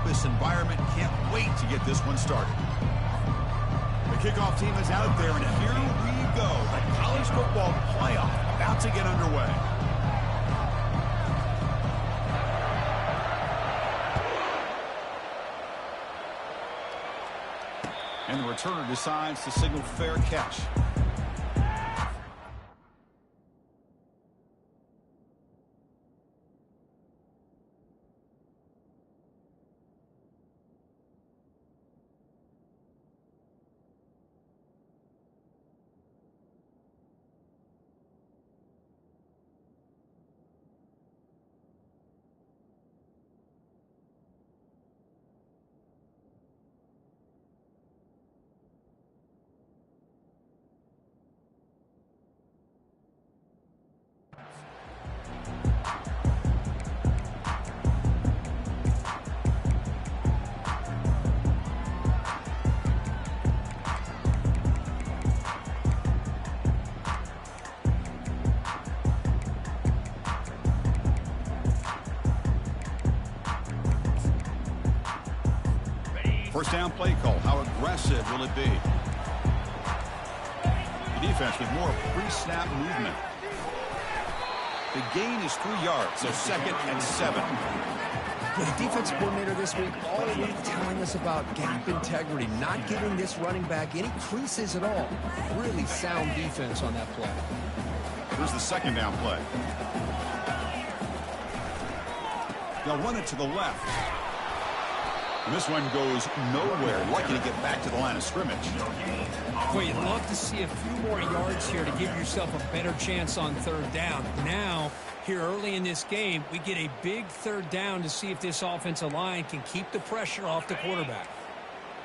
campus environment. Can't wait to get this one started. The kickoff team is out there, and here we go. The college football playoff about to get underway. And the returner decides to signal fair catch. First down play call. How aggressive will it be? The defense with more pre-snap movement. The gain is 3 yards, so 2nd and 7. The defensive coordinator this week all week telling us about gap integrity, not giving this running back any creases at all. Really sound defense on that play. Here's the 2nd down play. They'll run it to the left. And this one goes nowhere. Lucky to get back to the line of scrimmage. Well, you'd love to see a few more yards here to give yourself a better chance on 3rd down. Now, here early in this game, we get a big 3rd down to see if this offensive line can keep the pressure off the quarterback.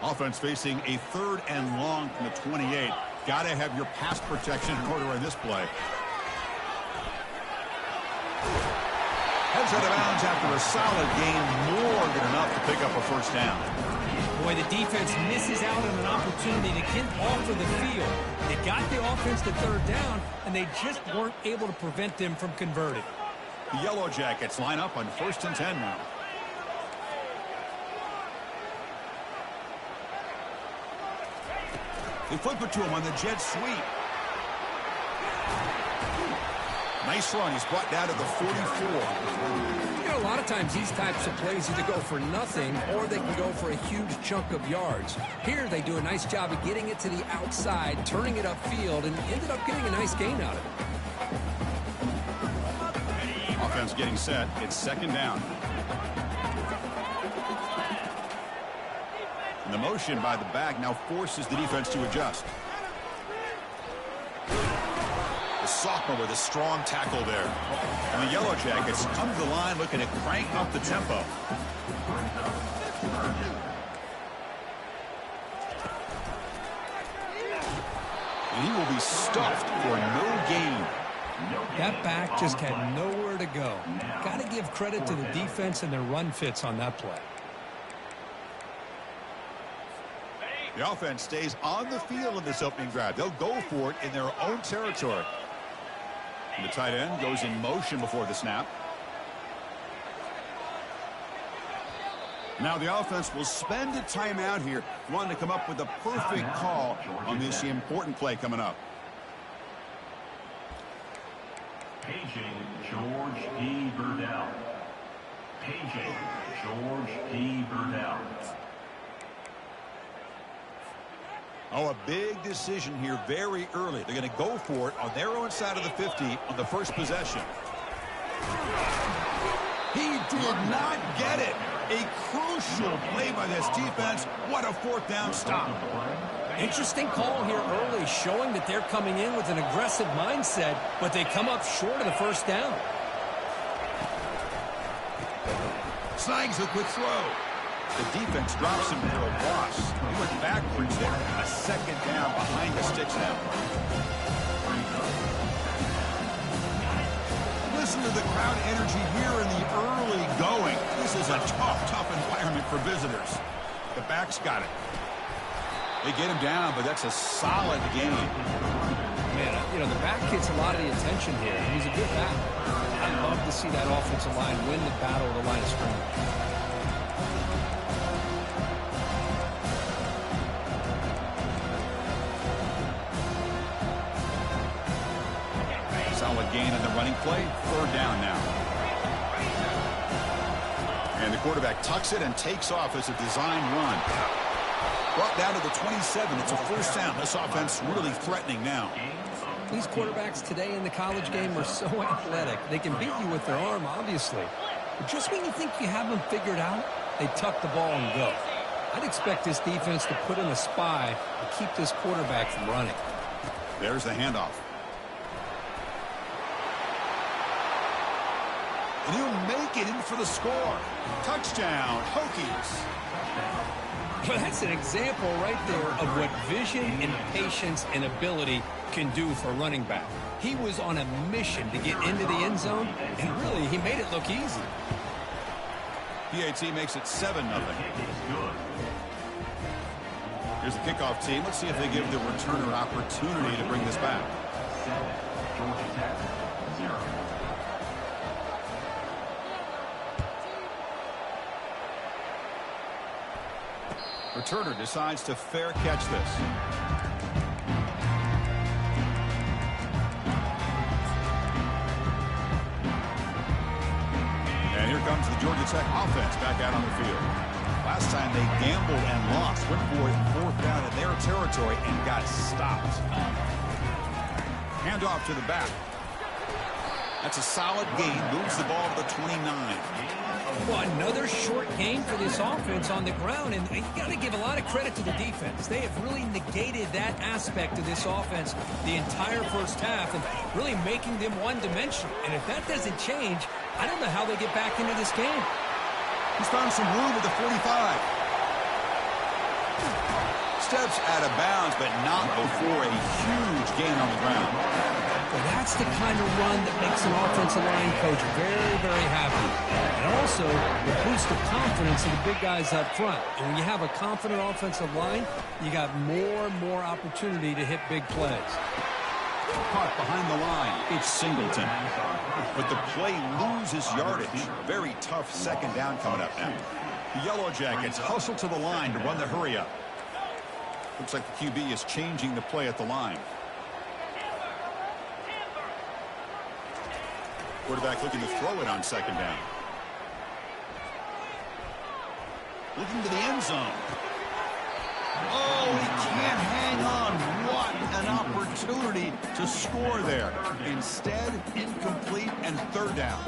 Offense facing a 3rd and long from the 28. Got to have your pass protection in order in this play. Heads out of bounds after a solid gain, more than enough to pick up a 1st down. Boy, the defense misses out on an opportunity to get off of the field. They got the offense to 3rd down, and they just weren't able to prevent them from converting. The Yellow Jackets line up on 1st and 10 now. They flip it to him on the jet sweep. Nice run. He's brought down to the 44. You know, a lot of times these types of plays either go for nothing or they can go for a huge chunk of yards. Here they do a nice job of getting it to the outside, turning it upfield, and ended up getting a nice gain out of it. Offense getting set. It's 2nd down. And the motion by the back now forces the defense to adjust. Sophomore with a strong tackle there. And the Yellow Jackets come to the line looking to crank up the tempo. And he will be stuffed for no gain. That back just had nowhere to go. Got to give credit to the defense and their run fits on that play. The offense stays on the field in this opening drive. They'll go for it in their own territory. And the tight end goes in motion before the snap. Now the offense will spend a timeout here, wanting to come up with a perfect call on this important play coming up. Paging George P. Burdell. Paging George P. Burdell. Oh, a big decision here very early. They're going to go for it on their own side of the 50 on the first possession. He did not get it. A crucial play by this defense. What a 4th down stop. Interesting call here early, showing that they're coming in with an aggressive mindset, but they come up short of the 1st down. Snags a quick throw. The defense drops him for a loss. He went backwards there. A 2nd down behind the sticks now. Listen to the crowd energy here in the early going. This is a tough environment for visitors. The back's got it. They get him down, but that's a solid game. Man, you know, the back gets a lot of the attention here. He's a good back. I love to see that offensive line win the battle of the line of scrimmage. solid gain on the running play. Third down now. And the quarterback tucks it and takes off as a design run. Brought down to the 27. It's a first down. This offense really threatening now. These quarterbacks today in the college game are so athletic. They can beat you with their arm, obviously. But just when you think you have them figured out, they tuck the ball and go. I'd expect this defense to put in a spy and keep this quarterback from running. There's the handoff. And he'll make it in for the score. Touchdown, Hokies. Well, that's an example right there of what vision and patience and ability can do for a running back. He was on a mission to get into the end zone, and really, he made it look easy. PAT makes it 7-0. Here's the kickoff team. Let's see if they give the returner opportunity to bring this back. 7, Georgia Tech, 0. Returner decides to fair catch this. And here comes the Georgia Tech offense back out on the field. Last time they gambled and lost. Went for it fourth down in their territory and got stopped. Handoff to the back. That's a solid gain. Moves the ball to the 29. Well, another short game for this offense on the ground, and you got to give a lot of credit to the defense. They have really negated that aspect of this offense the entire first half and really making them one-dimensional. And if that doesn't change, I don't know how they get back into this game. He's found some room at the 45. Steps out of bounds, but not before a huge gain on the ground. Well, that's the kind of run that makes an offensive line coach very, very happy. And also, it boosts the confidence of the big guys up front. And when you have a confident offensive line, you got more and more opportunity to hit big plays. Caught behind the line. It's Singleton. But the play loses yardage. Very tough second down coming up now. The Yellow Jackets hustle to the line to run the hurry up. Looks like the QB is changing the play at the line. Quarterback looking to throw it on second down. Looking to the end zone. Oh, he can't hang on. What an opportunity to score there. Instead, incomplete and third down.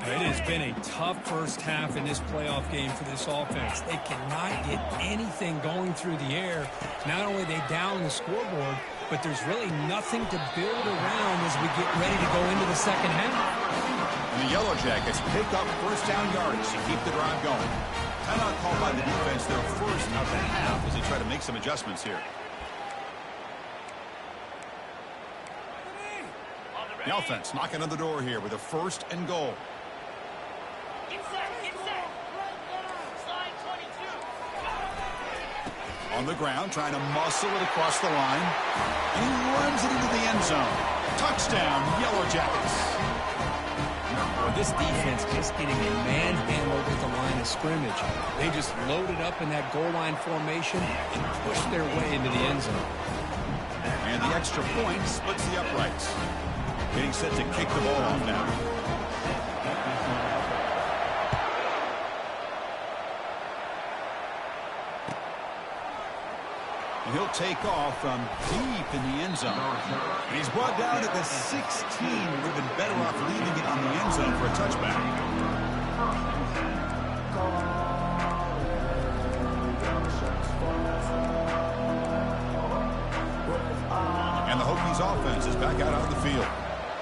It has been a tough first half in this playoff game for this offense. They cannot get anything going through the air. Not only are they down the scoreboard, but there's really nothing to build around as we get ready to go into the second half. And the Yellow Jackets pick up first down yardage to keep the drive going. Timeout called by the defense, their first of the half as they try to make some adjustments here. The offense knocking on the door here with a first and goal. On the ground, trying to muscle it across the line. And he runs it into the end zone. Touchdown, Yellow Jackets. Well, this defense just getting a manhandled at the line of scrimmage. They just loaded up in that goal line formation and pushed their way into the end zone. And the extra point splits the uprights. Getting set to kick the ball off now. He'll take off from deep in the end zone. And he's brought down at the 16. Would have been better off leaving it in the end zone for a touchback. And the Hokies offense is back out on the field.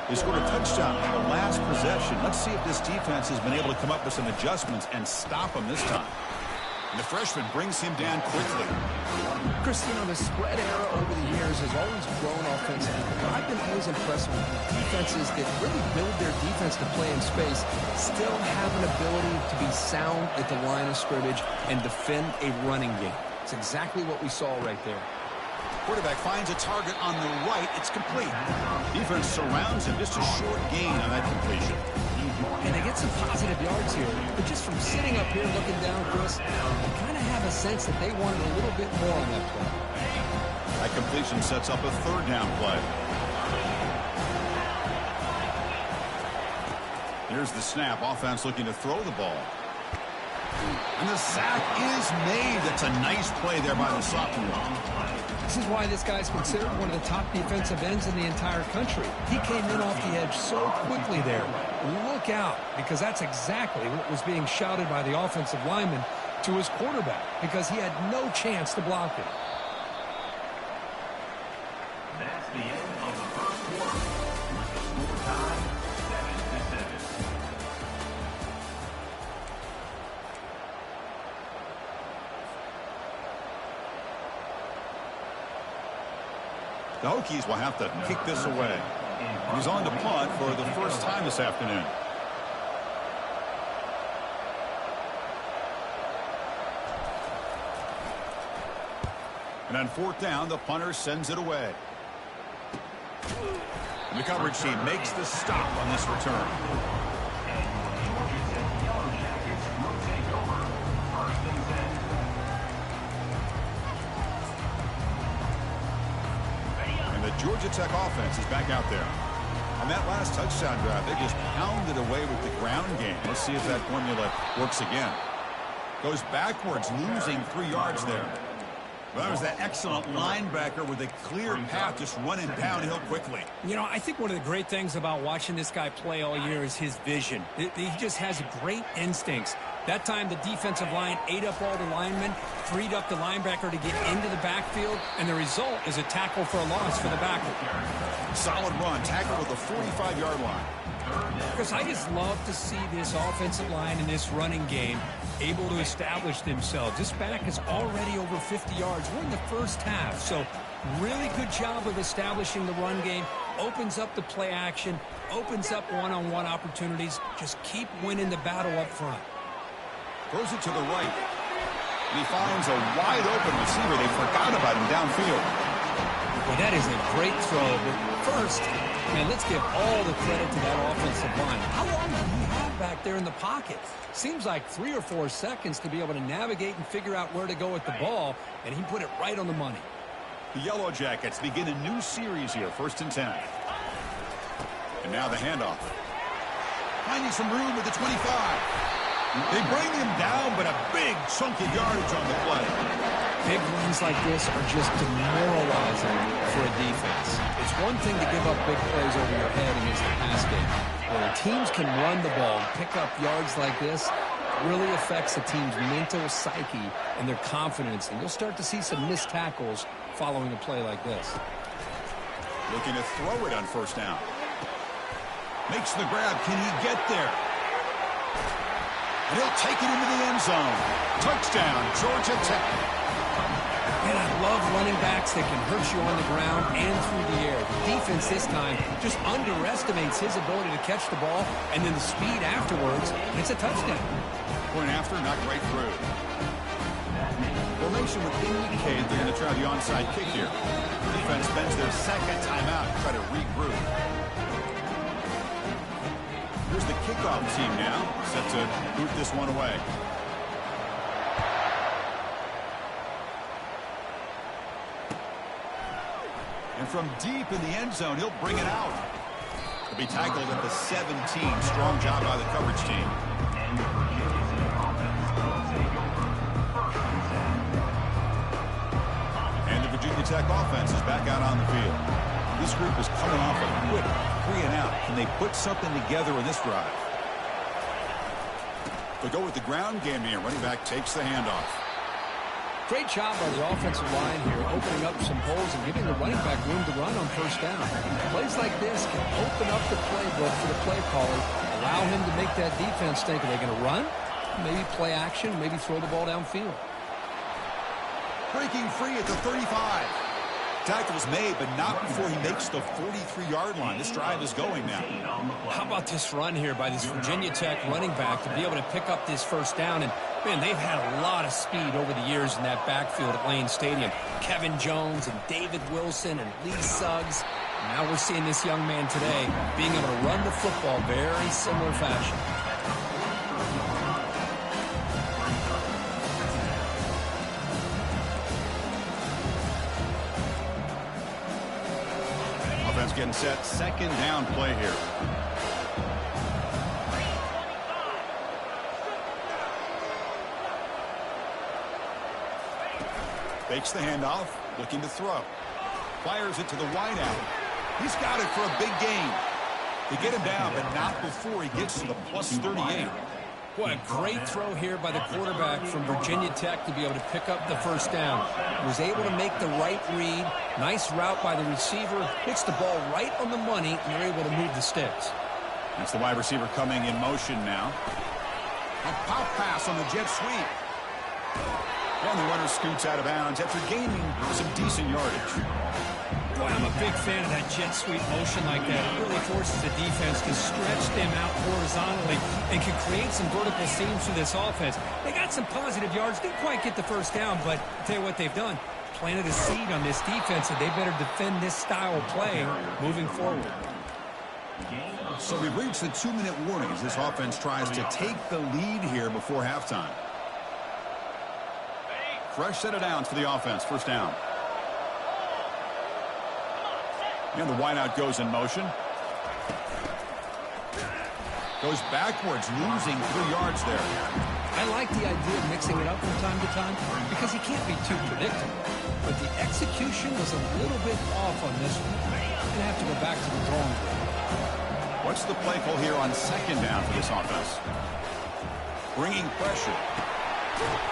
They scored a touchdown on the last possession. Let's see if this defense has been able to come up with some adjustments and stop them this time. And the freshman brings him down quickly. Chris, you know, the spread era over the years has always grown offensively. But I've been always impressed with defenses that really build their defense to play in space, still have an ability to be sound at the line of scrimmage and defend a running game. It's exactly what we saw right there. Quarterback finds a target on the right. It's complete. Defense surrounds him. Just a short gain on that completion. And they get some positive yards here. But just from sitting up here looking down, Chris, I kind of have a sense that they wanted a little bit more on that play. That completion sets up a third down play. Here's the snap. Offense looking to throw the ball. And the sack is made. That's a nice play there by the sophomore. This is why this guy's considered one of the top defensive ends in the entire country. He came in off the edge so quickly there. Look out, because that's exactly what was being shouted by the offensive lineman to his quarterback, because he had no chance to block it. That's the end of the first quarter. With the score tied 7-7. The Hokies will have to kick this away. He's on to punt for the first time this afternoon. And on fourth down, the punter sends it away. And the coverage team makes the stop on this return. And the Georgia Tech offense is back out there. On that last touchdown drive, they just pounded away with the ground game. Let's see if that formula works again. Goes backwards, losing 3 yards there. Well, that was that excellent linebacker with a clear path, just running downhill quickly. You know, I think one of the great things about watching this guy play all year is his vision. He just has great instincts. That time, the defensive line ate up all the linemen, freed up the linebacker to get into the backfield, and the result is a tackle for a loss for the backer. Solid run, tackle at the 45-yard line. Because I just love to see this offensive line in this running game able to establish themselves. This back is already over 50 yards. We're in the first half, so really good job of establishing the run game. Opens up the play action, opens up one-on-one opportunities. Just keep winning the battle up front. Throws it to the right. And he finds a wide-open receiver. They forgot about him downfield. Well, that is a great throw. But first, man, let's give all the credit to that offensive line. How long did he have back there in the pocket? Seems like 3 or 4 seconds to be able to navigate and figure out where to go with the ball, and he put it right on the money. The Yellow Jackets begin a new series here, 1st and 10. And now the handoff. Finding some room with the 25. They bring him down, but a big chunk of yardage on the play. Big runs like this are just demoralizing for a defense. It's one thing to give up big plays over your head against the pass game. When teams can run the ball and pick up yards like this, it really affects the team's mental psyche and their confidence. And you'll start to see some missed tackles following a play like this. Looking to throw it on 1st down. Makes the grab. Can he get there? And he'll take it into the end zone. Touchdown, Georgia Tech. And I love running backs that can hurt you on the ground and through the air. The defense this time just underestimates his ability to catch the ball, and then the speed afterwards, and it's a touchdown. Point after, not right through. Formation would indicate they're going to try the onside kick here. Defense spends their second timeout to try to regroup. Here's the kickoff team now, set to boot this one away. And from deep in the end zone, he'll bring it out. He'll be tackled at the 17. Strong job by the coverage team. And the Virginia Tech offense is back out on the field. This group is coming off a quick 3-and-out. Can they put something together in this drive? They go with the ground game here. Running back takes the handoff. Great job by the offensive line here, opening up some holes and giving the running back room to run on 1st down. Plays like this can open up the playbook for the play caller, allow him to make that defense think, are they going to run? Maybe play action, maybe throw the ball downfield. Breaking free at the 35. Tackle's made, but not before he makes the 43-yard line. This drive is going now. How about this run here by this Virginia Tech running back to be able to pick up this 1st down? And, man, they've had a lot of speed over the years in that backfield at Lane Stadium. Kevin Jones and David Wilson and Lee Suggs. And now we're seeing this young man today being able to run the football very similar fashion. Getting set, 2nd down play here. Fakes the handoff, looking to throw. Fires it to the wideout. He's got it for a big gain. They get him down, but not before he gets to the plus 38. What a great throw here by the quarterback from Virginia Tech to be able to pick up the first down. Was able to make the right read. Nice route by the receiver. Hits the ball right on the money, and you're able to move the sticks. That's the wide receiver coming in motion now. A pop pass on the jet sweep. And the runner scoots out of bounds after gaining some decent yardage. Boy, I'm a big fan of that jet sweep motion like that. It really forces the defense to stretch them out horizontally and can create some vertical seams through this offense. They got some positive yards. Didn't quite get the first down, but I'll tell you what they've done. Planted a seed on this defense, and they better defend this style of play moving forward. So we've reached the 2-minute warning as this offense tries to take the lead here before halftime. Fresh set of downs for the offense. First down. And the wideout goes in motion. Goes backwards, losing 3 yards there. I like the idea of mixing it up from time to time because you can't be too predictable. But the execution was a little bit off on this one. I'm going to have to go back to the drawing board. What's the play call here on second down for this offense? Bringing pressure.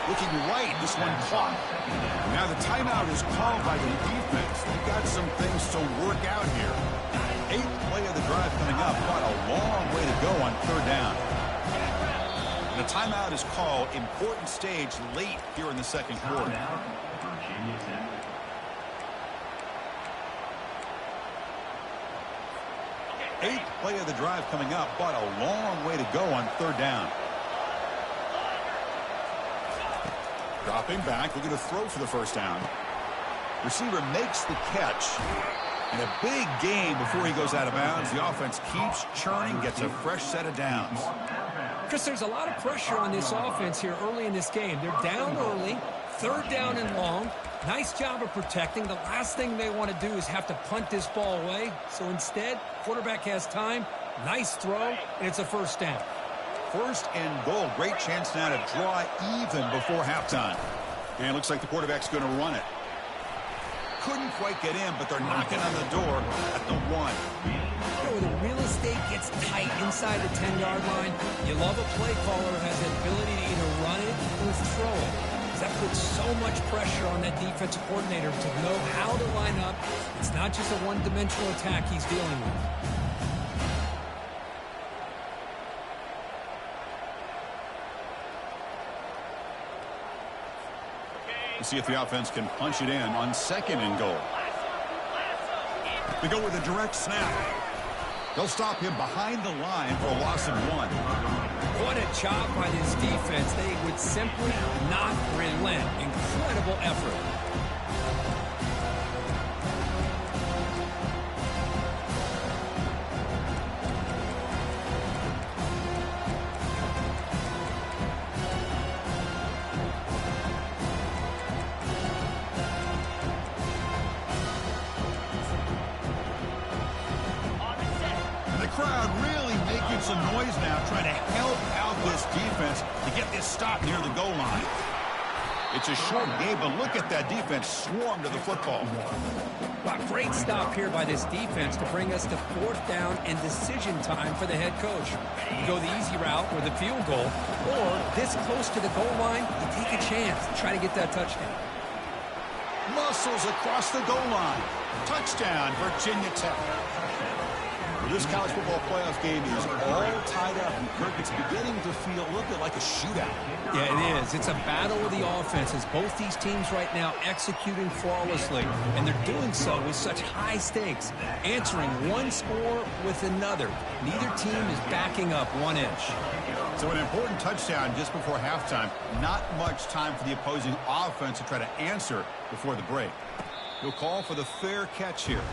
Looking right, this one caught. Now the timeout is called by the defense. They've got some things to work out here. 8th play of the drive coming up. What a long way to go on third down. The timeout is called. Important stage late here in the second quarter. 8th play of the drive coming up, but a long way to go on third down. Dropping back, looking to throw for the first down. Receiver makes the catch. And a big gain before he goes out of bounds. The offense keeps churning, gets a fresh set of downs. Chris, there's a lot of pressure on this offense here early in this game. They're down early, third down and long. Nice job of protecting. The last thing they want to do is have to punt this ball away. So instead, quarterback has time. Nice throw, and it's a first down. First and goal. Great chance now to draw even before halftime. And it looks like the quarterback's going to run it. Couldn't quite get in, but they're knocking on the door at the 1. You know, the real estate gets tight inside the 10-yard line. You love a play caller who has the ability to either run it or throw it. That puts so much pressure on that defensive coordinator to know how to line up. It's not just a one-dimensional attack he's dealing with. We'll see if the offense can punch it in on second and goal. They go with a direct snap. They'll stop him behind the line for a loss of 1. What a job by this defense. They would simply not relent. Incredible effort. Some noise now trying to help out this defense to get this stop near the goal line. It's a short game, but look at that defense swarm to the football. Wow, great stop here by this defense to bring us to fourth down and decision time for the head coach. You go the easy route with a field goal, or this close to the goal line, you take a chance to try to get that touchdown. Muscles across the goal line. Touchdown, Virginia Tech. This college football playoff game is all tied up, and Kirk, it's beginning to feel a little bit like a shootout. Yeah, it is. It's a battle of the offenses. Both these teams right now executing flawlessly, and they're doing so with such high stakes, answering one score with another. Neither team is backing up 1 inch. So an important touchdown just before halftime. Not much time for the opposing offense to try to answer before the break. He'll call for the fair catch here.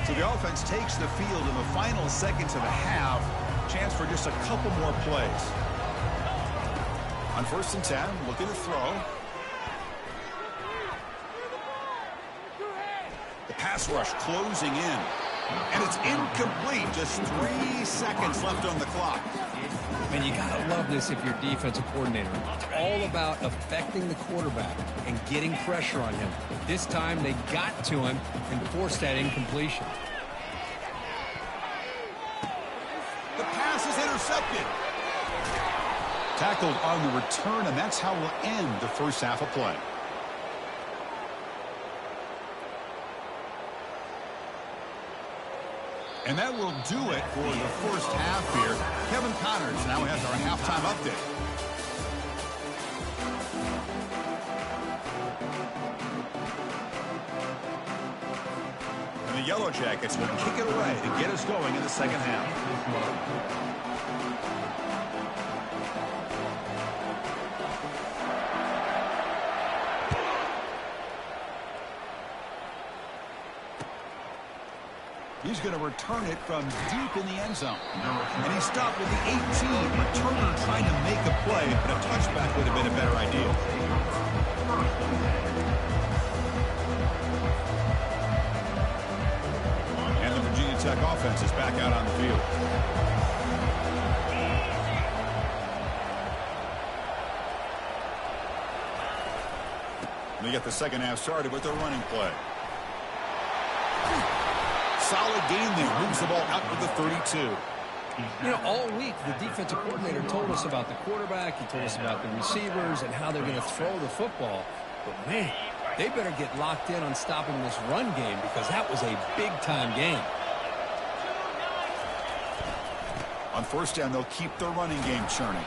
So the offense takes the field in the final seconds of the half. Chance for just a couple more plays. On 1st and 10, looking to throw. Pass rush closing in. And it's incomplete. Just 3 seconds left on the clock. And you got to love this if you're defensive coordinator. It's all about affecting the quarterback and getting pressure on him. This time they got to him and forced that incompletion. The pass is intercepted. Tackled on the return, and that's how we'll end the first half of play. And that will do it for the first half here. Kevin Connors now has our halftime update. And the Yellow Jackets will kick it away to get us going in the second half. He's going to return it from deep in the end zone. And he stopped with the 18. Returner trying to make a play, but a touchback would have been a better idea. And the Virginia Tech offense is back out on the field. And they get the second half started with their running play. Solid game there. Moves the ball out to the 32. You know, all week, the defensive coordinator told us about the quarterback. He told us about the receivers and how they're going to throw the football. But, man, they better get locked in on stopping this run game because that was a big-time game. On first down, they'll keep the running game churning.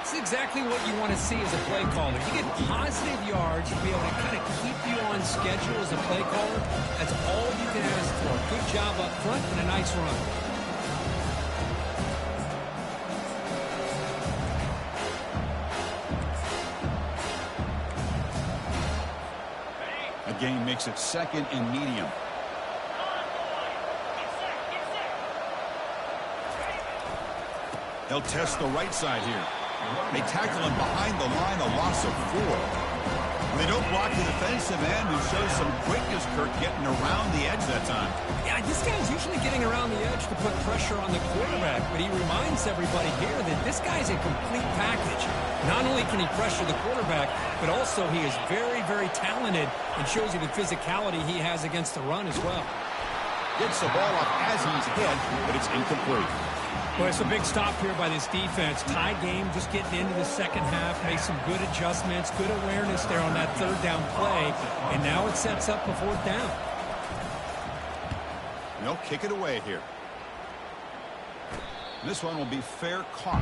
It's exactly what you want to see as a play caller. You get positive yards, you'll be able to kind of keep you on schedule as a play caller. That's all you can ask for. Good job up front and a nice run. The game makes it second and medium. They'll test the right side here. They tackle him behind the line, a loss of 4. They don't block the defensive end, who shows some quickness, Kirk, getting around the edge that time. Yeah, this guy's usually getting around the edge to put pressure on the quarterback, but he reminds everybody here that this guy's a complete package. Not only can he pressure the quarterback, but also he is very, very talented and shows you the physicality he has against the run as well. Gets the ball up as he's hit, but it's incomplete. Well, it's a big stop here by this defense. Tie game, just getting into the second half, made some good adjustments, good awareness there on that third down play, and now it sets up a fourth down. They'll kick it away here. This one will be fair caught.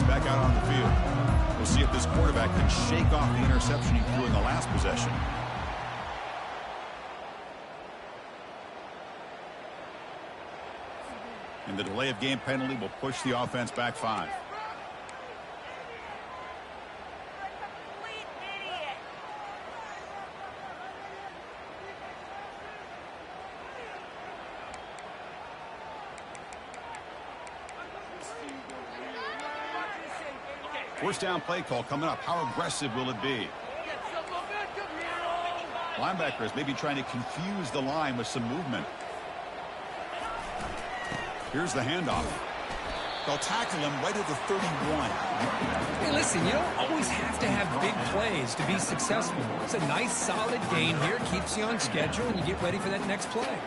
Back out on the field. We'll see if this quarterback can shake off the interception he threw in the last possession. And the delay of game penalty will push the offense back 5. First down play call coming up. How aggressive will it be? Linebackers maybe trying to confuse the line with some movement. Here's the handoff. They'll tackle him right at the 31. Hey, listen, you don't always have to have big plays to be successful. It's a nice, solid gain here. Keeps you on schedule, and you get ready for that next play.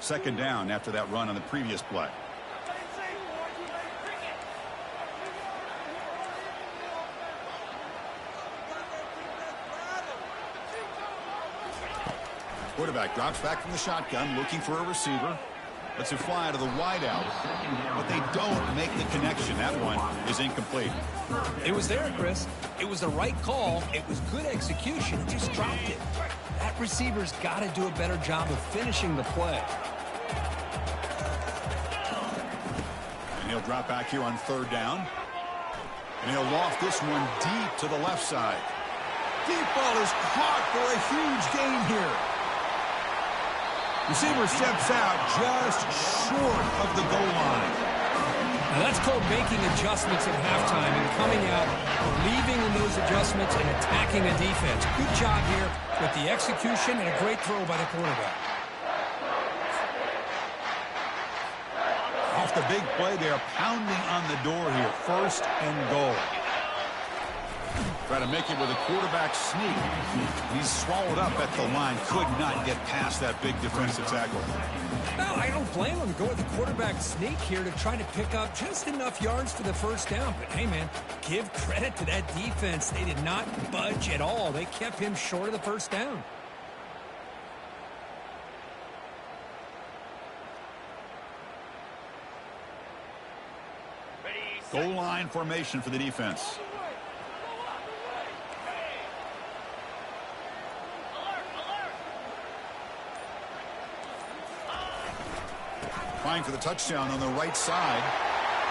Second down after that run on the previous play. Quarterback drops back from the shotgun, looking for a receiver. Lets it fly to the wideout, but they don't make the connection. That one is incomplete. It was there, Chris. It was the right call. It was good execution. It just dropped it. That receiver's got to do a better job of finishing the play. And he'll drop back here on third down. And he'll loft this one deep to the left side. Deep ball is caught for a huge gain here. Receiver steps out just short of the goal line. Now that's called making adjustments at halftime and coming out, believing in those adjustments and attacking the defense. Good job here with the execution and a great throw by the quarterback. Off the big play, they are pounding on the door here. First and goal. Try to make it with a quarterback sneak. He's swallowed up at the line. Could not get past that big defensive tackle. No, I don't blame him to go with the quarterback sneak here to try to pick up just enough yards for the first down. But, hey, man, give credit to that defense. They did not budge at all. They kept him short of the first down. Goal line formation for the defense. Trying for the touchdown on the right side.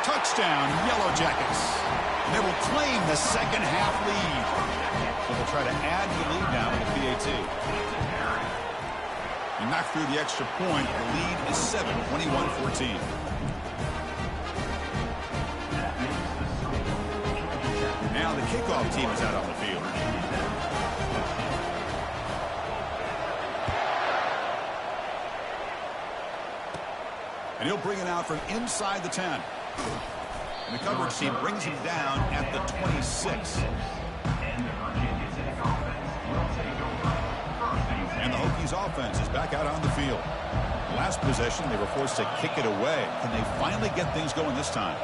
Touchdown, Yellow Jackets. They will claim the second half lead. So they'll try to add the lead now with the PAT. You knock through the extra point. The lead is 7, 21-14. Now the kickoff team is out on the field. And he'll bring it out from inside the 10. And the coverage team brings him down at the 26. And the Hokies offense is back out on the field. Last possession, they were forced to kick it away. Can they finally get things going this time?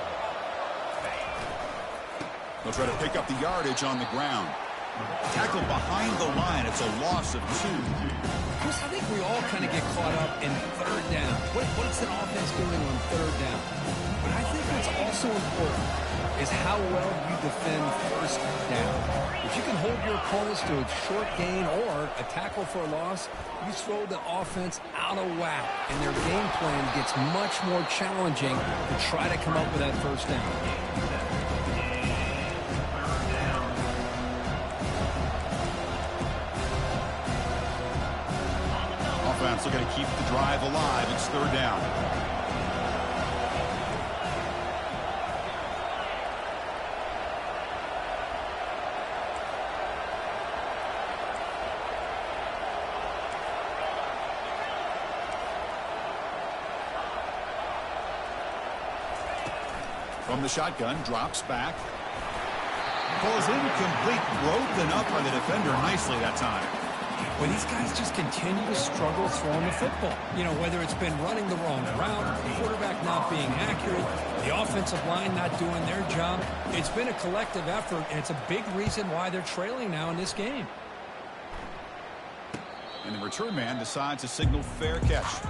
They'll try to pick up the yardage on the ground. Tackle behind the line. It's a loss of 2. Chris, I think we all kind of get caught up in third down. What's an offense doing on third down? But I think what's also important is how well you defend first down. If you can hold your opponents to a short gain or a tackle for a loss, you throw the offense out of whack, and their game plan gets much more challenging to try to come up with that first down. Offense looking to keep the drive alive. It's third down. From the shotgun, drops back. Falls incomplete, broken up by the defender nicely that time. Well, these guys just continue to struggle throwing the football. You know, whether it's been running the wrong route, the quarterback not being accurate, the offensive line not doing their job. It's been a collective effort, and it's a big reason why they're trailing now in this game. And the return man decides to signal fair catch.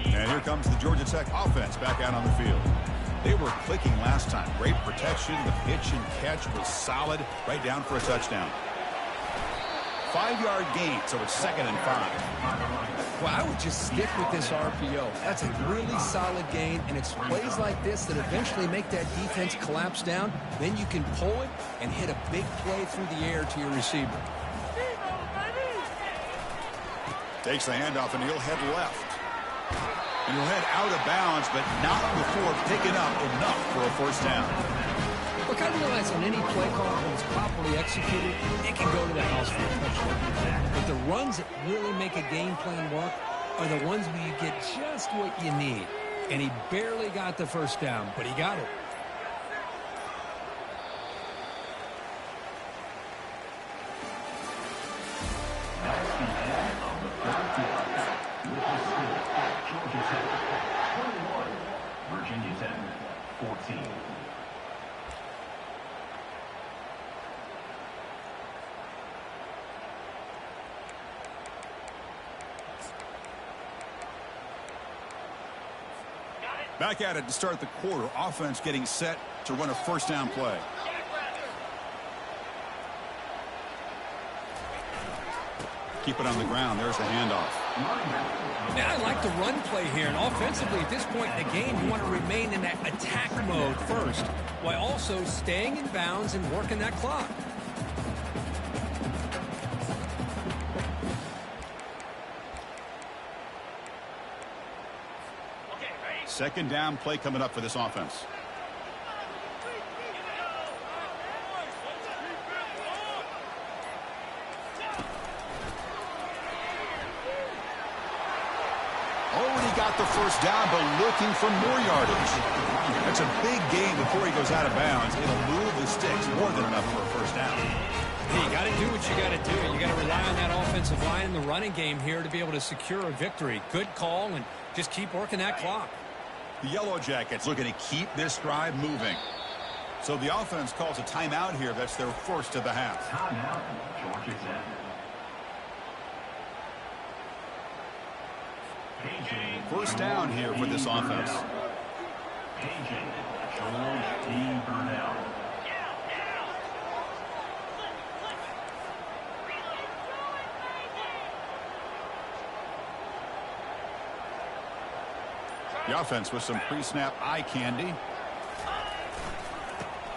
And here comes the Georgia Tech offense back out on the field. They were clicking last time. Great protection. The pitch and catch was solid. Right down for a touchdown. 5-yard gain, so it's 2nd and 5. Well, I would just stick with this RPO. That's a really solid gain, and it's plays like this that eventually make that defense collapse down. Then you can pull it and hit a big play through the air to your receiver. Takes the handoff, and he'll head left. And he'll head out of bounds, but not before picking up enough for a first down. Look, I realize on any play call, when it's properly executed, it can go to the house for a touchdown. But the runs that really make a game plan work are the ones where you get just what you need. And he barely got the first down, but he got it. That's the end of the third quarter. With the score, Georgia Tech 21, Virginia Tech 14. Back at it to start the quarter. Offense getting set to run a first down play. Keep it on the ground. There's the handoff. Yeah, I like the run play here. And offensively, at this point in the game, you want to remain in that attack mode first, while also staying in bounds and working that clock. Second down play coming up for this offense. Already got the first down, but looking for more yardage. That's a big gain before he goes out of bounds. It'll move the sticks more than enough for a first down. Hey, you got to do what you got to do. You got to rely on that offensive line in the running game here to be able to secure a victory. Good call, and just keep working that clock. The Yellow Jackets looking to keep this drive moving. So the offense calls a timeout here. That's their first of the half. Timeout, Georgia Tech. First down here for this offense. Agent George D. Burnell. The offense with some pre-snap eye candy.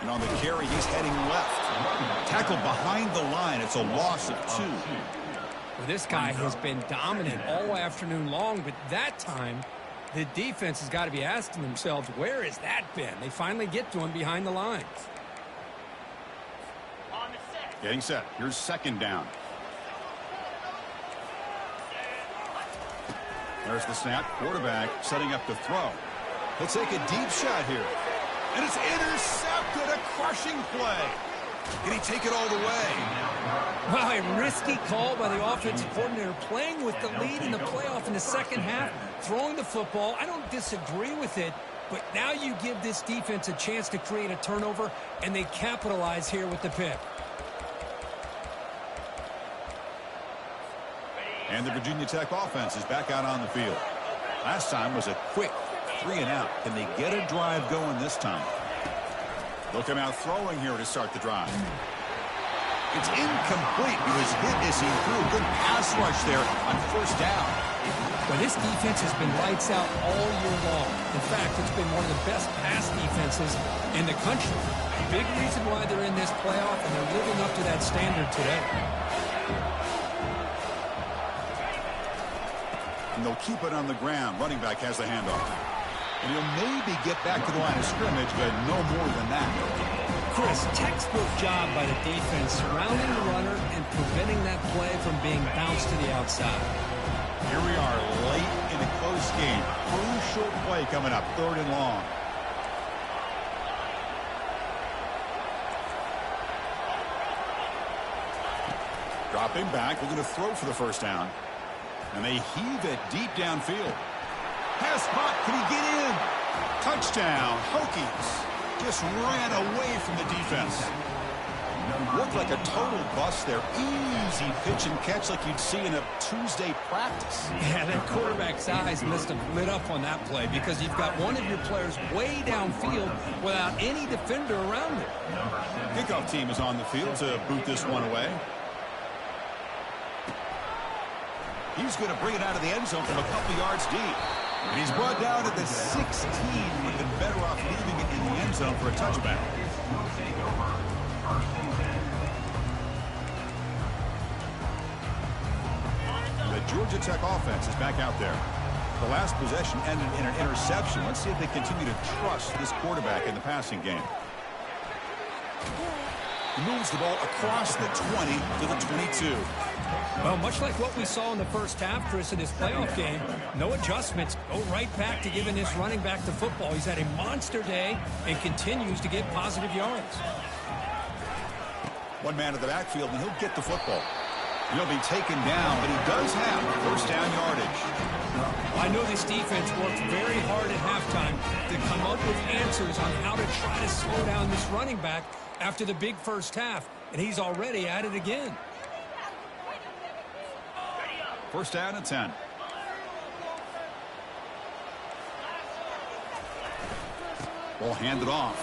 And on the carry, he's heading left. Tackled behind the line. It's a loss of 2. Well, this guy has been dominant all afternoon long, but that time, the defense has got to be asking themselves, where has that been? They finally get to him behind the lines. Getting set. Here's second down. There's the snap. Quarterback setting up the throw. He'll take a deep shot here. And it's intercepted. A crushing play. Can he take it all the way? Wow, a risky call by the offensive coordinator, playing with the lead in the playoff in the second half, throwing the football. I don't disagree with it, but now you give this defense a chance to create a turnover, and they capitalize here with the pick. And the Virginia Tech offense is back out on the field. Last time was a quick 3-and-out. Can they get a drive going this time? They'll come out throwing here to start the drive. It's incomplete. He was hit as he threw. Good pass rush there on first down. Well, this defense has been lights out all year long. In fact, it's been one of the best pass defenses in the country. Big reason why they're in this playoff, and they're living up to that standard today. And they'll keep it on the ground. Running back has the handoff. And he'll maybe get back to the line of scrimmage, but no more than that. Chris, textbook job by the defense surrounding the runner and preventing that play from being bounced to the outside. Here we are late in a close game. Crucial play coming up, 3rd and long. Dropping back, looking to throw for the first down. And they heave it deep downfield. Pass spot, can he get in? Touchdown, Hokies. Just ran away from the defense. Looked like a total bust there. Easy pitch and catch like you'd see in a Tuesday practice. Yeah, that quarterback's eyes must have lit up on that play because you've got one of your players way downfield without any defender around him. Kickoff team is on the field to boot this one away. He's going to bring it out of the end zone from a couple yards deep. And he's brought down at the 16. Would have been better off leaving it in the end zone for a touchback. The Georgia Tech offense is back out there. The last possession ended in an interception. Let's see if they continue to trust this quarterback in the passing game. He moves the ball across the 20 to the 22. Well, much like what we saw in the first half, Chris, in this playoff game, no adjustments. Go right back to giving this running back the football. He's had a monster day and continues to get positive yards. One man in the backfield, and he'll get the football. He'll be taken down, but he does have first down yardage. I know this defense worked very hard at halftime to come up with answers on how to try to slow down this running back after the big first half, and he's already at it again. First down and 10. Ball handed off.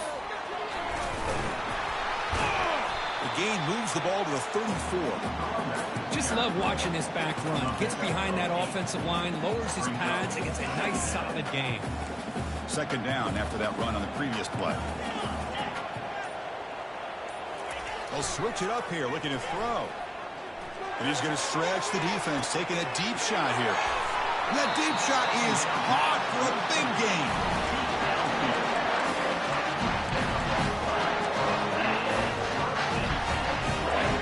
The gain moves the ball to the 34. Just love watching this back run. Gets behind that offensive line, lowers his pads, and gets a nice solid gain. Second down after that run on the previous play. They'll switch it up here, looking to throw. And he's going to stretch the defense, taking a deep shot here. And that deep shot is caught for a big gain.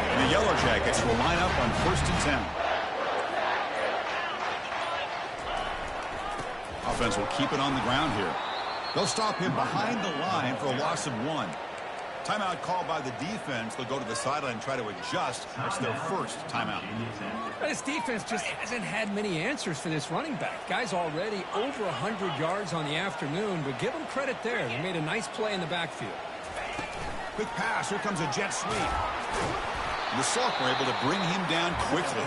And the Yellow Jackets will line up on first and 10. Offense will keep it on the ground here. They'll stop him behind the line for a loss of 1. Timeout called by the defense. They'll go to the sideline and try to adjust. That's their first timeout. This defense just hasn't had many answers for this running back. Guy's already over 100 yards on the afternoon, but give them credit there. They made a nice play in the backfield. Quick pass. Here comes a jet sweep. And the Salk were able to bring him down quickly.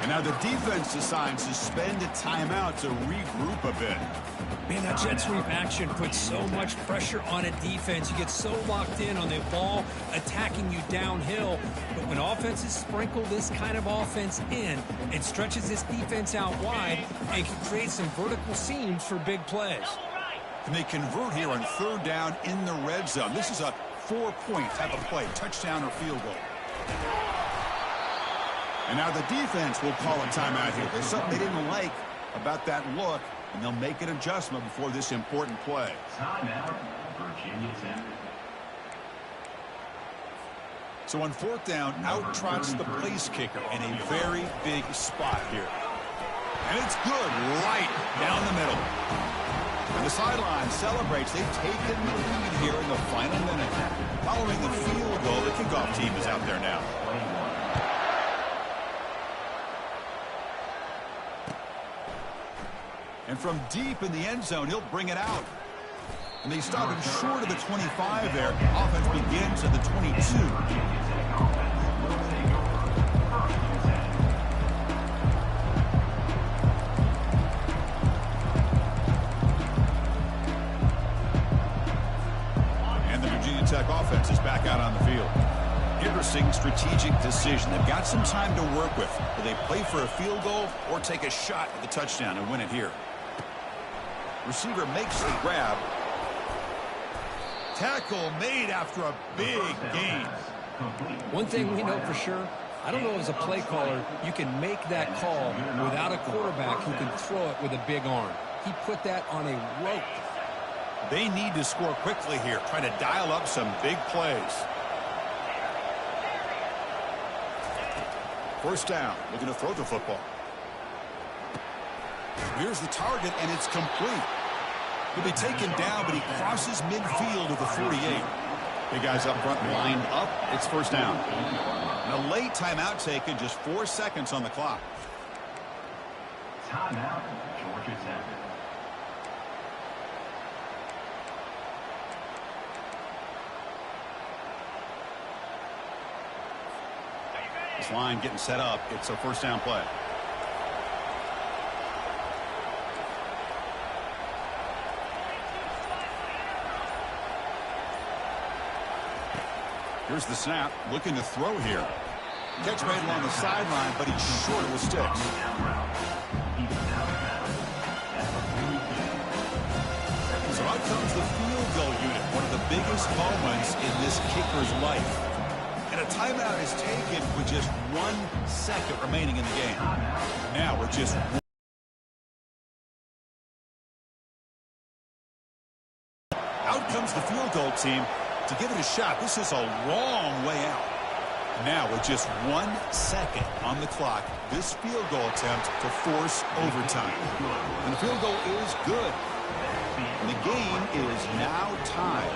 And now the defense decides to spend a timeout to regroup a bit. Man, that jet sweep action puts so much pressure on a defense. You get so locked in on the ball attacking you downhill. But when offenses sprinkle this kind of offense in, it stretches this defense out wide and can create some vertical seams for big plays. And they convert here on third down in the red zone. This is a 4-point type of play, touchdown or field goal. And now the defense will call a timeout here. There's something they didn't like about that look. And they'll make an adjustment before this important play. Timeout, Virginia Tech. So on fourth down, out trots the place kicker in a very big spot here. And it's good right down the middle. And the sideline celebrates. They've taken the lead here in the final minute. Following the field goal, the kickoff team is out there now. And from deep in the end zone, he'll bring it out. And they stop him short of the 25 there. Offense begins at the 22. And the Virginia Tech offense is back out on the field. Interesting strategic decision. They've got some time to work with. Will they play for a field goal or take a shot at the touchdown and win it here? Receiver makes the grab. Tackle made after a big gain. One thing we know for sure, I don't know as a play caller, you can make that call without a quarterback who can throw it with a big arm. He put that on a rope. They need to score quickly here, trying to dial up some big plays. First down, looking to throw the football. Here's the target, and it's complete. He'll be taken down, but he crosses midfield at the 48. Big guys up front lined up. It's first down. And a late timeout taken, just 4 seconds on the clock. Timeout, Georgia Tech. This line getting set up. It's a first down play. Here's the snap, looking to throw here. Catch made along the sideline, but he's short of the sticks. So out comes the field goal unit, one of the biggest moments in this kicker's life. And a timeout is taken with just 1 second remaining in the game. Now we're just out comes the field goal team to give it a shot. This is a long way out. Now with just 1 second on the clock, this field goal attempt to force overtime. And the field goal is good. And the game is now tied.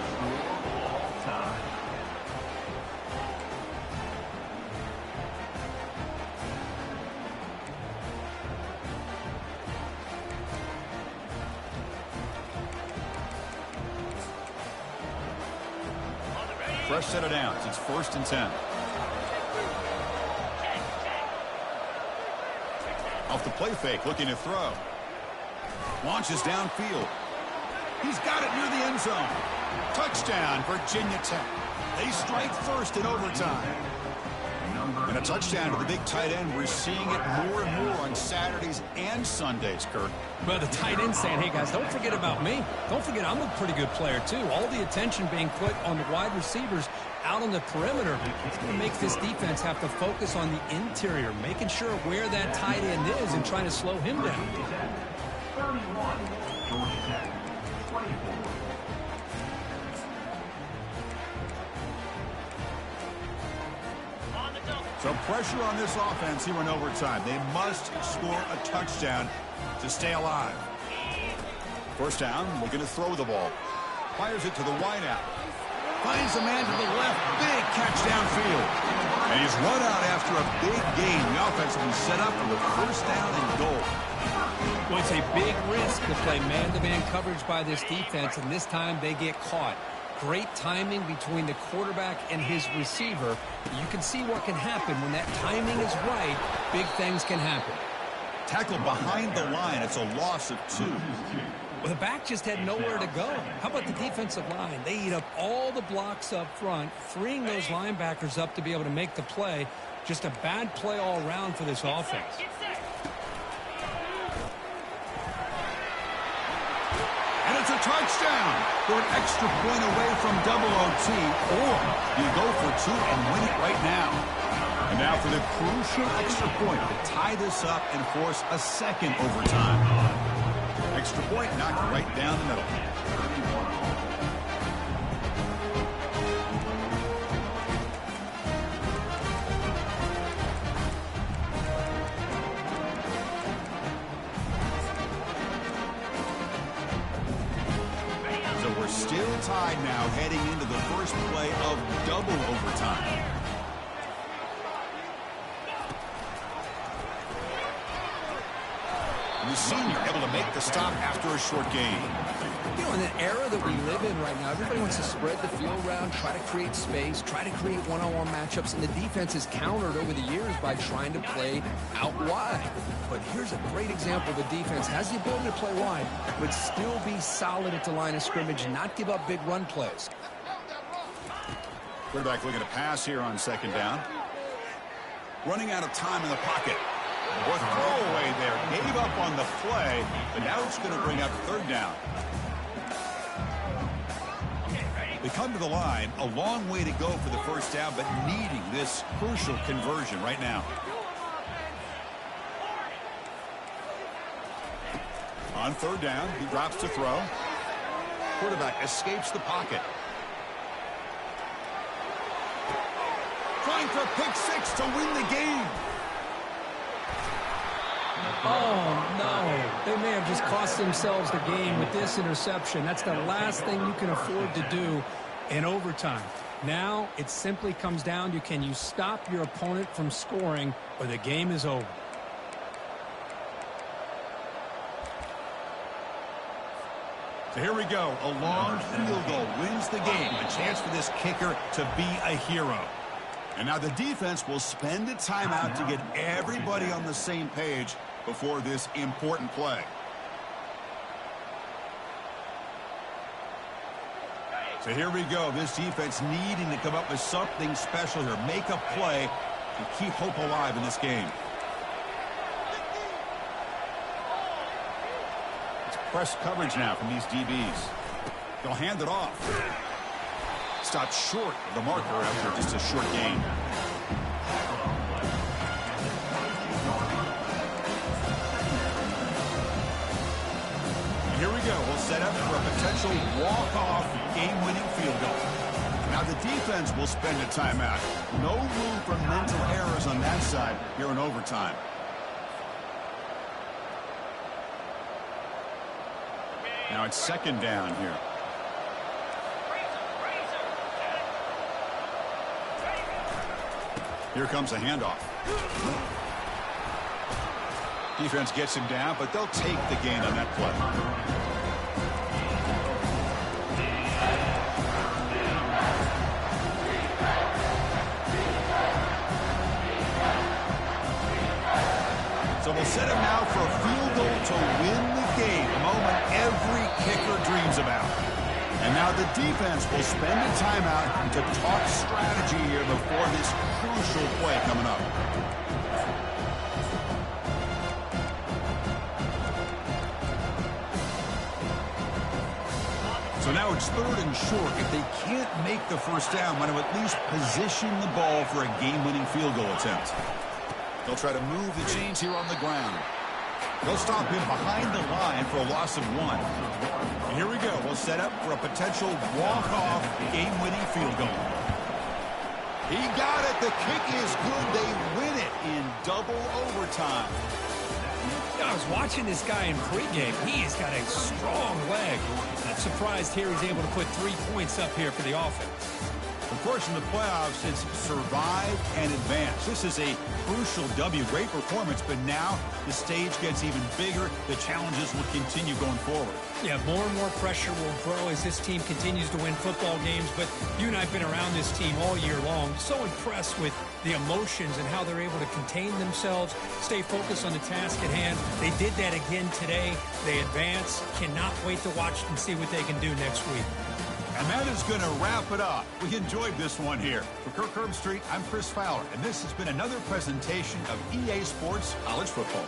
Fresh set of downs. It's 1st and 10. Off the play fake, looking to throw. Launches downfield. He's got it near the end zone. Touchdown, Virginia Tech. They strike first in overtime. And a touchdown to the big tight end. We're seeing it more and more on Saturdays and Sundays, Kirk. Well, the tight end saying, hey, guys, don't forget about me. Don't forget I'm a pretty good player, too. All the attention being put on the wide receivers out on the perimeter. It's going to make this defense have to focus on the interior, making sure where that tight end is and trying to slow him down. 31, Georgia Tech, 24. So pressure on this offense here in overtime. They must score a touchdown to stay alive. First down, looking to throw the ball. Fires it to the wideout. Finds a man to the left. Big catch downfield. And he's run out after a big gain. The offense will be set up for the first down and goal. Well, it's a big risk to play man-to-man coverage by this defense, and this time they get caught. Great timing between the quarterback and his receiver. You can see what can happen when that timing is right. Big things can happen. Tackle behind the line. It's a loss of 2. Well, the back just had nowhere to go. How about the defensive line? They eat up all the blocks up front, freeing those linebackers up to be able to make the play. Just a bad play all around for this offense. And it's a touchdown. They're an extra point away from double OT, or you go for 2 and win it right now. And now for the crucial extra point to tie this up and force a second overtime. Extra point knocked right down the middle. So we're still tied now heading into the first play of double overtime. The senior able to make the stop after a short gain. You know, in the era that we live in right now, everybody wants to spread the field around, try to create space, try to create one-on-one matchups, and the defense is countered over the years by trying to play out wide. But here's a great example. The defense has the ability to play wide, but still be solid at the line of scrimmage and not give up big run plays. Quarterback looking to pass here on second down. Running out of time in the pocket. Or throwaway there. Gave up on the play, but now it's going to bring up third down. They come to the line, a long way to go for the first down, but needing this crucial conversion right now. On third down, he drops to throw. Quarterback escapes the pocket. Trying for a pick six to win the game. Oh, no. They may have just cost themselves the game with this interception. That's the last thing you can afford to do in overtime. Now it simply comes down to, can you stop your opponent from scoring, or the game is over. So here we go. A long field goal wins the game. A chance for this kicker to be a hero. And now the defense will spend a timeout to get everybody on the same page before this important play. So here we go. This defense needing to come up with something special here. Make a play to keep hope alive in this game. It's press coverage now from these DBs. They'll hand it off. Stopped short of the marker after just a short gain. Here we go. We'll set up for a potential walk-off game-winning field goal. Now the defense will spend a timeout. No room for mental errors on that side here in overtime. Now it's second down here. Here comes a handoff. Defense gets him down, but they'll take the gain on that play. So we'll set him now for a field goal to win the game, a moment every kicker dreams about. And now the defense will spend a timeout to talk strategy here before this crucial play coming up. So now it's third and short. If they can't make the first down, want to at least position the ball for a game-winning field goal attempt. They'll try to move the chains here on the ground. They'll stop him behind the line for a loss of 1. And here we go. We'll set up for a potential walk-off game-winning field goal. He got it. The kick is good. They win it in double overtime. I was watching this guy in pregame. He has got a strong leg. Not surprised here he's able to put 3 points up here for the offense. Of course, in the playoffs, it's survive and advance. This is a crucial W. Great performance, but now the stage gets even bigger. The challenges will continue going forward. Yeah, more and more pressure will grow as this team continues to win football games, but you and I have been around this team all year long. So impressed with the emotions and how they're able to contain themselves, stay focused on the task at hand. They did that again today. They advance. Cannot wait to watch and see what they can do next week. And that is going to wrap it up. We enjoyed this one here. For Kirk Herbstreit, I'm Chris Fowler, and this has been another presentation of EA Sports College Football.